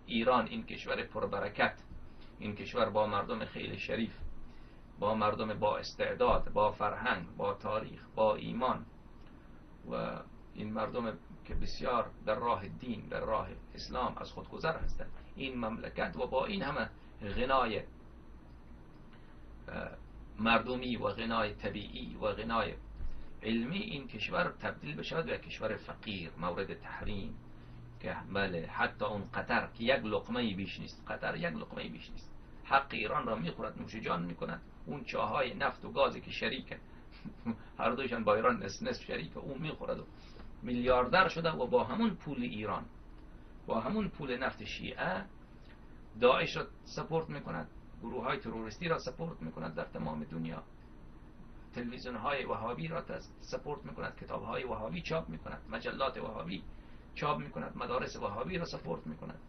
ایران، این کشور پربرکت، این کشور با مردم خیلی شریف، با مردم با استعداد، با فرهنگ، با تاریخ، با ایمان، و این مردم که بسیار در راه دین، در راه اسلام از خودگذر هستند، این مملکت و با این همه غنای مردمی و غنای طبیعی و غنای علمی، این کشور تبدیل بشود به کشور فقیر مورد تحریم، که بله حتی اون قطر که یک لقمه بیش نیست، قطر یک لقمه بیش نیست، حق ایران را میخورد، نوش جان میکند. اون چاهای نفت و گازی که شریکه هر دویشان با ایران نصف شریکه، اون میخورد و میلیاردر شده، و با همون پول ایران، با همون پول نفت شیعه داعش را سپورت میکند، گروه های تروریستی را سپورت میکند در تمام دنیا، تلویزیون های وهابی را سپورت میکند، کتاب های وهابی چاپ میکند، مجلات وهابی چاپ میکند، مدارس وهابی را سپورت میکند.